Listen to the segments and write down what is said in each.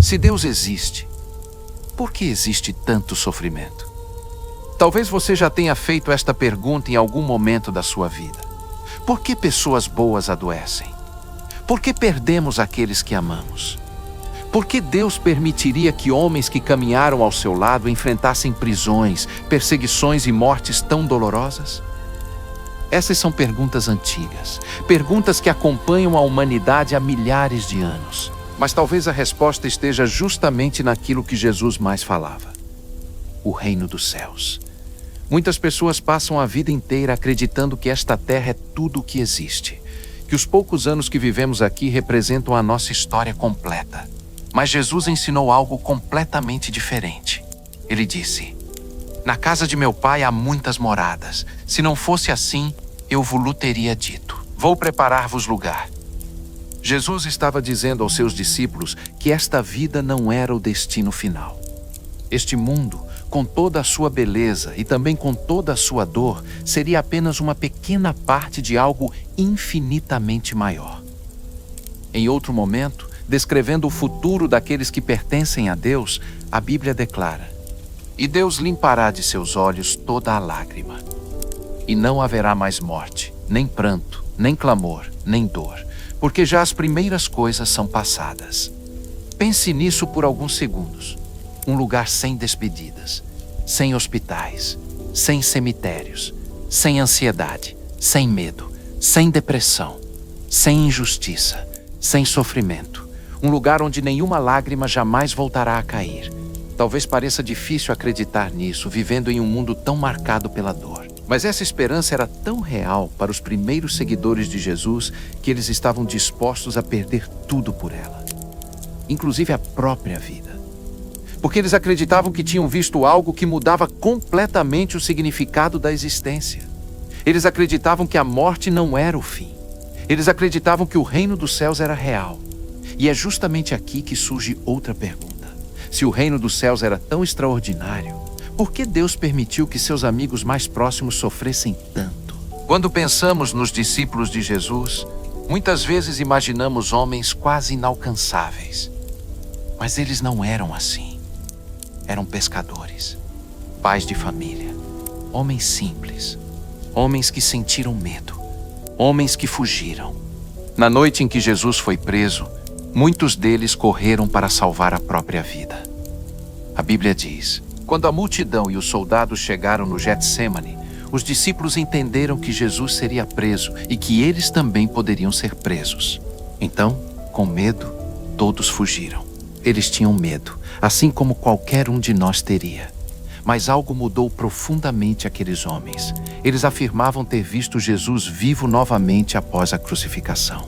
Se Deus existe, por que existe tanto sofrimento? Talvez você já tenha feito esta pergunta em algum momento da sua vida. Por que pessoas boas adoecem? Por que perdemos aqueles que amamos? Por que Deus permitiria que homens que caminharam ao seu lado enfrentassem prisões, perseguições e mortes tão dolorosas? Essas são perguntas antigas, perguntas que acompanham a humanidade há milhares de anos. Mas talvez a resposta esteja justamente naquilo que Jesus mais falava: o reino dos céus. Muitas pessoas passam a vida inteira acreditando que esta terra é tudo o que existe, que os poucos anos que vivemos aqui representam a nossa história completa. Mas Jesus ensinou algo completamente diferente. Ele disse: na casa de meu pai há muitas moradas. Se não fosse assim, eu vos teria dito: vou preparar-vos lugar. Jesus estava dizendo aos seus discípulos que esta vida não era o destino final. Este mundo, com toda a sua beleza e também com toda a sua dor, seria apenas uma pequena parte de algo infinitamente maior. Em outro momento, descrevendo o futuro daqueles que pertencem a Deus, a Bíblia declara: e Deus limpará de seus olhos toda a lágrima. E não haverá mais morte, nem pranto, nem clamor, nem dor, porque já as primeiras coisas são passadas. Pense nisso por alguns segundos. Um lugar sem despedidas, sem hospitais, sem cemitérios, sem ansiedade, sem medo, sem depressão, sem injustiça, sem sofrimento. Um lugar onde nenhuma lágrima jamais voltará a cair. Talvez pareça difícil acreditar nisso, vivendo em um mundo tão marcado pela dor. Mas essa esperança era tão real para os primeiros seguidores de Jesus que eles estavam dispostos a perder tudo por ela, inclusive a própria vida. Porque eles acreditavam que tinham visto algo que mudava completamente o significado da existência. Eles acreditavam que a morte não era o fim. Eles acreditavam que o reino dos céus era real. E é justamente aqui que surge outra pergunta. Se o reino dos céus era tão extraordinário, por que Deus permitiu que seus amigos mais próximos sofressem tanto? Quando pensamos nos discípulos de Jesus, muitas vezes imaginamos homens quase inalcançáveis. Mas eles não eram assim. Eram pescadores, pais de família, homens simples, homens que sentiram medo, homens que fugiram. Na noite em que Jesus foi preso, muitos deles correram para salvar a própria vida. A Bíblia diz: quando a multidão e os soldados chegaram no Getsêmani, os discípulos entenderam que Jesus seria preso e que eles também poderiam ser presos. Então, com medo, todos fugiram. Eles tinham medo, assim como qualquer um de nós teria. Mas algo mudou profundamente aqueles homens. Eles afirmavam ter visto Jesus vivo novamente após a crucificação.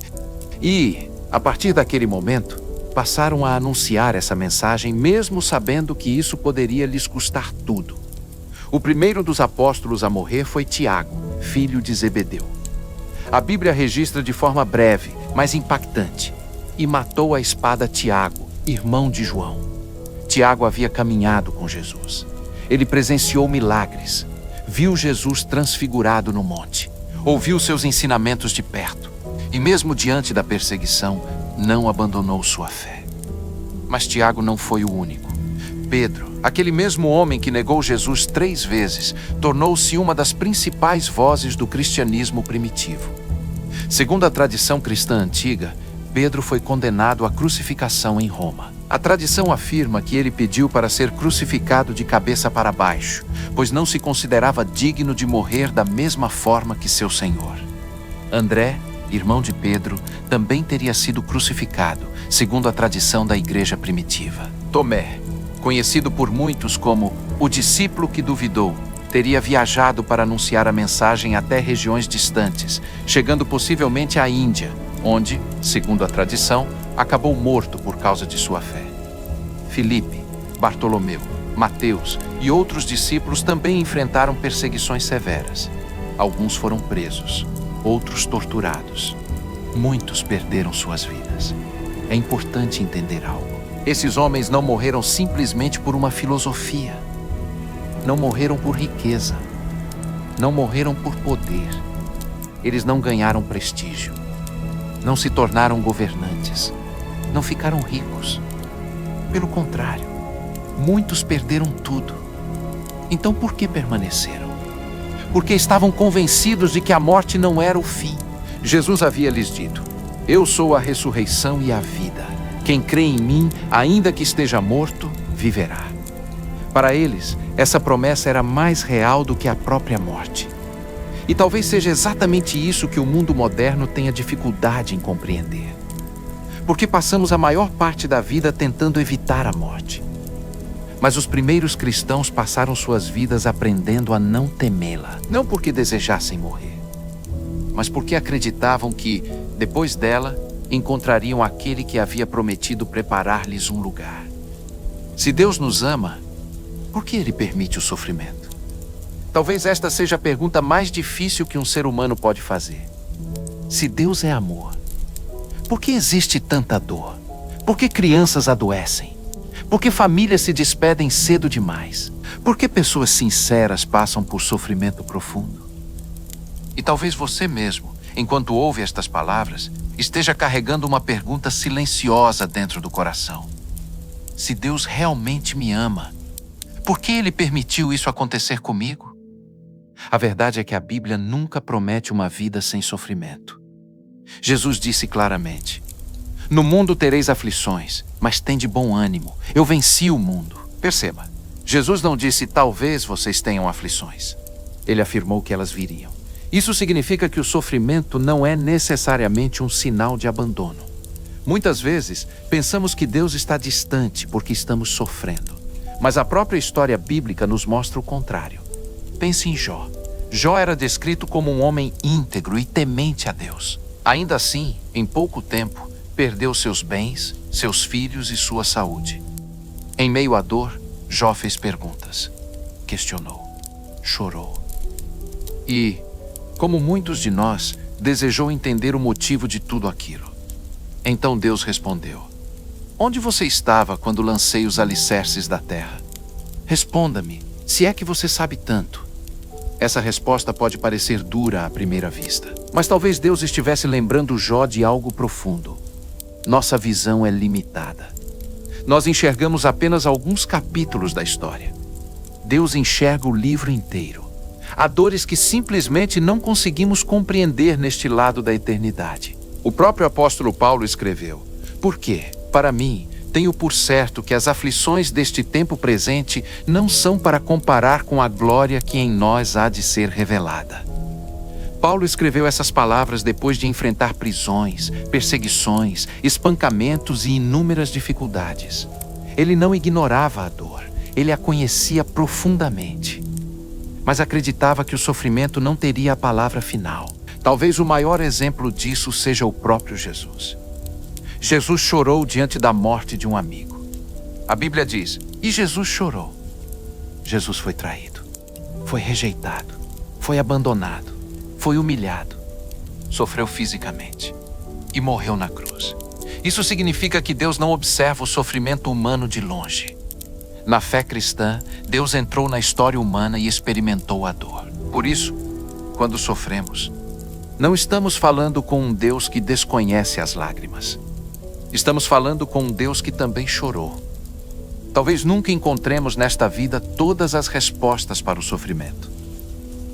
E, a partir daquele momento, passaram a anunciar essa mensagem, mesmo sabendo que isso poderia lhes custar tudo. O primeiro dos apóstolos a morrer foi Tiago, filho de Zebedeu. A Bíblia registra de forma breve, mas impactante: e matou à espada Tiago, irmão de João. Tiago havia caminhado com Jesus. Ele presenciou milagres, viu Jesus transfigurado no monte, ouviu seus ensinamentos de perto e, mesmo diante da perseguição, não abandonou sua fé. Mas Tiago não foi o único. Pedro, aquele mesmo homem que negou Jesus 3 vezes, tornou-se uma das principais vozes do cristianismo primitivo. Segundo a tradição cristã antiga, Pedro foi condenado à crucificação em Roma. A tradição afirma que ele pediu para ser crucificado de cabeça para baixo, pois não se considerava digno de morrer da mesma forma que seu Senhor. André, irmão de Pedro, também teria sido crucificado, segundo a tradição da igreja primitiva. Tomé, conhecido por muitos como o discípulo que duvidou, teria viajado para anunciar a mensagem até regiões distantes, chegando possivelmente à Índia, onde, segundo a tradição, acabou morto por causa de sua fé. Filipe, Bartolomeu, Mateus e outros discípulos também enfrentaram perseguições severas. Alguns foram presos, outros torturados. Muitos perderam suas vidas. É importante entender algo. Esses homens não morreram simplesmente por uma filosofia. Não morreram por riqueza. Não morreram por poder. Eles não ganharam prestígio. Não se tornaram governantes. Não ficaram ricos. Pelo contrário, muitos perderam tudo. Então por que permaneceram? Porque estavam convencidos de que a morte não era o fim. Jesus havia lhes dito: eu sou a ressurreição e a vida. Quem crê em mim, ainda que esteja morto, viverá. Para eles, essa promessa era mais real do que a própria morte. E talvez seja exatamente isso que o mundo moderno tenha dificuldade em compreender. Porque passamos a maior parte da vida tentando evitar a morte. Mas os primeiros cristãos passaram suas vidas aprendendo a não temê-la. Não porque desejassem morrer, mas porque acreditavam que, depois dela, encontrariam aquele que havia prometido preparar-lhes um lugar. Se Deus nos ama, por que Ele permite o sofrimento? Talvez esta seja a pergunta mais difícil que um ser humano pode fazer. Se Deus é amor, por que existe tanta dor? Por que crianças adoecem? Por que famílias se despedem cedo demais? Por que pessoas sinceras passam por sofrimento profundo? E talvez você mesmo, enquanto ouve estas palavras, esteja carregando uma pergunta silenciosa dentro do coração. Se Deus realmente me ama, por que Ele permitiu isso acontecer comigo? A verdade é que a Bíblia nunca promete uma vida sem sofrimento. Jesus disse claramente: no mundo tereis aflições, mas tende bom ânimo. Eu venci o mundo. Perceba, Jesus não disse talvez vocês tenham aflições. Ele afirmou que elas viriam. Isso significa que o sofrimento não é necessariamente um sinal de abandono. Muitas vezes, pensamos que Deus está distante porque estamos sofrendo. Mas a própria história bíblica nos mostra o contrário. Pense em Jó. Jó era descrito como um homem íntegro e temente a Deus. Ainda assim, em pouco tempo, perdeu seus bens, seus filhos e sua saúde. Em meio à dor, Jó fez perguntas, questionou, chorou. E, como muitos de nós, desejou entender o motivo de tudo aquilo. Então Deus respondeu: onde você estava quando lancei os alicerces da terra? Responda-me, se é que você sabe tanto. Essa resposta pode parecer dura à primeira vista, mas talvez Deus estivesse lembrando Jó de algo profundo. Nossa visão é limitada. Nós enxergamos apenas alguns capítulos da história. Deus enxerga o livro inteiro. Há dores que simplesmente não conseguimos compreender neste lado da eternidade. O próprio apóstolo Paulo escreveu: por quê? Para mim, tenho por certo que as aflições deste tempo presente não são para comparar com a glória que em nós há de ser revelada. Paulo escreveu essas palavras depois de enfrentar prisões, perseguições, espancamentos e inúmeras dificuldades. Ele não ignorava a dor, ele a conhecia profundamente. Mas acreditava que o sofrimento não teria a palavra final. Talvez o maior exemplo disso seja o próprio Jesus. Jesus chorou diante da morte de um amigo. A Bíblia diz: e Jesus chorou. Jesus foi traído, foi rejeitado, foi abandonado, foi humilhado, sofreu fisicamente e morreu na cruz. Isso significa que Deus não observa o sofrimento humano de longe. Na fé cristã, Deus entrou na história humana e experimentou a dor. Por isso, quando sofremos, não estamos falando com um Deus que desconhece as lágrimas. Estamos falando com um Deus que também chorou. Talvez nunca encontremos nesta vida todas as respostas para o sofrimento.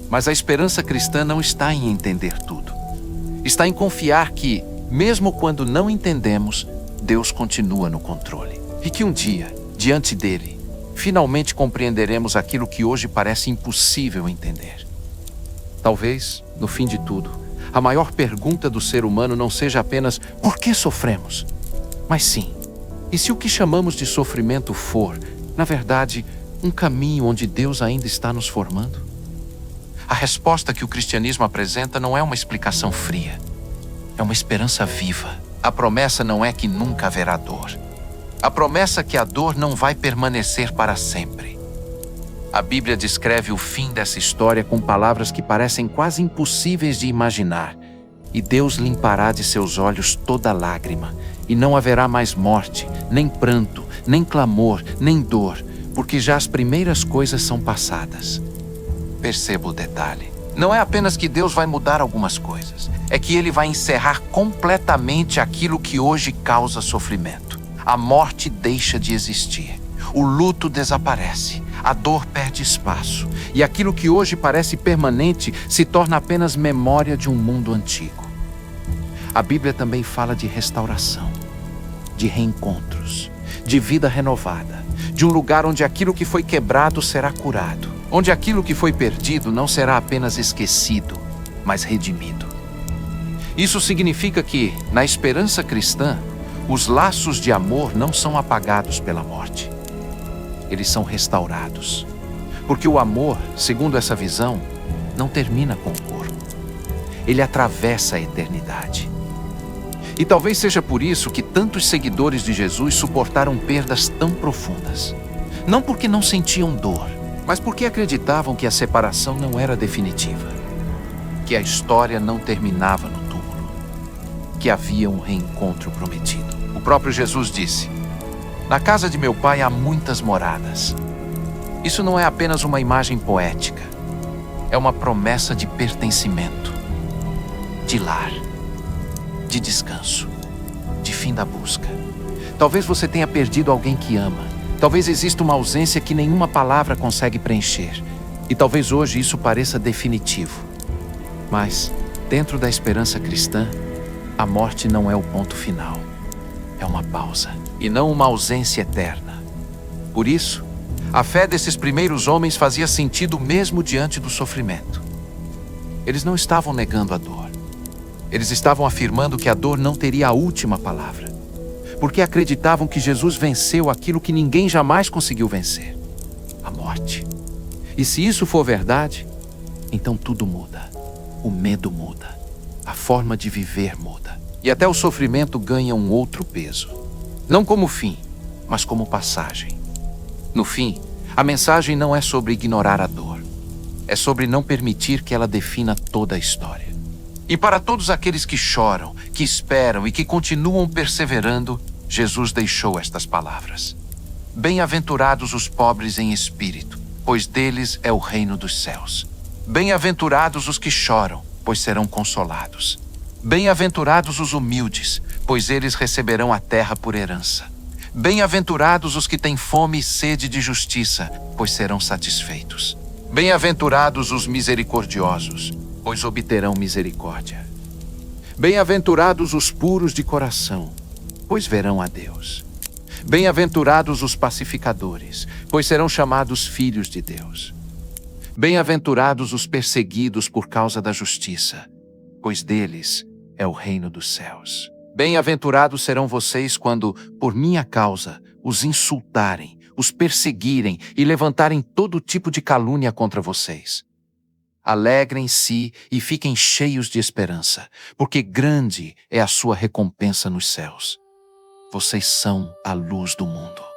Mas a esperança cristã não está em entender tudo. Está em confiar que, mesmo quando não entendemos, Deus continua no controle. E que um dia, diante dele, finalmente compreenderemos aquilo que hoje parece impossível entender. Talvez, no fim de tudo, a maior pergunta do ser humano não seja apenas por que sofremos? Mas sim, e se o que chamamos de sofrimento for, na verdade, um caminho onde Deus ainda está nos formando? A resposta que o cristianismo apresenta não é uma explicação fria. É uma esperança viva. A promessa não é que nunca haverá dor. A promessa é que a dor não vai permanecer para sempre. A Bíblia descreve o fim dessa história com palavras que parecem quase impossíveis de imaginar. E Deus limpará de seus olhos toda lágrima, e não haverá mais morte, nem pranto, nem clamor, nem dor, porque já as primeiras coisas são passadas. Perceba o detalhe. Não é apenas que Deus vai mudar algumas coisas, é que Ele vai encerrar completamente aquilo que hoje causa sofrimento. a morte deixa de existir. O luto desaparece, a dor perde espaço, e aquilo que hoje parece permanente se torna apenas memória de um mundo antigo. A Bíblia também fala de restauração, de reencontros, de vida renovada, de um lugar onde aquilo que foi quebrado será curado, onde aquilo que foi perdido não será apenas esquecido, mas redimido. Isso significa que, na esperança cristã, os laços de amor não são apagados pela morte. Eles são restaurados. Porque o amor, segundo essa visão, não termina com o corpo. Ele atravessa a eternidade. E talvez seja por isso que tantos seguidores de Jesus suportaram perdas tão profundas. Não porque não sentiam dor, mas porque acreditavam que a separação não era definitiva, que a história não terminava no túmulo, que havia um reencontro prometido. O próprio Jesus disse: "Na casa de meu pai há muitas moradas." Isso não é apenas uma imagem poética, é uma promessa de pertencimento, de lar, de descanso, de fim da busca. Talvez você tenha perdido alguém que ama. Talvez exista uma ausência que nenhuma palavra consegue preencher. E talvez hoje isso pareça definitivo. Mas, dentro da esperança cristã, a morte não é o ponto final. É uma pausa, e não uma ausência eterna. Por isso, a fé desses primeiros homens fazia sentido mesmo diante do sofrimento. Eles não estavam negando a dor. Eles estavam afirmando que a dor não teria a última palavra, porque acreditavam que Jesus venceu aquilo que ninguém jamais conseguiu vencer: a morte. E se isso for verdade, então tudo muda. O medo muda. A forma de viver muda. E até o sofrimento ganha um outro peso. Não como fim, mas como passagem. No fim, a mensagem não é sobre ignorar a dor. É sobre não permitir que ela defina toda a história. E para todos aqueles que choram, que esperam e que continuam perseverando, Jesus deixou estas palavras: "Bem-aventurados os pobres em espírito, pois deles é o reino dos céus. Bem-aventurados os que choram, pois serão consolados. Bem-aventurados os humildes, pois eles receberão a terra por herança. Bem-aventurados os que têm fome e sede de justiça, pois serão satisfeitos. Bem-aventurados os misericordiosos, pois obterão misericórdia. Bem-aventurados os puros de coração, pois verão a Deus. Bem-aventurados os pacificadores, pois serão chamados filhos de Deus. Bem-aventurados os perseguidos por causa da justiça, pois deles é o reino dos céus. Bem-aventurados serão vocês quando, por minha causa, os insultarem, os perseguirem e levantarem todo tipo de calúnia contra vocês. Alegrem-se e fiquem cheios de esperança, porque grande é a sua recompensa nos céus. Vocês são a luz do mundo."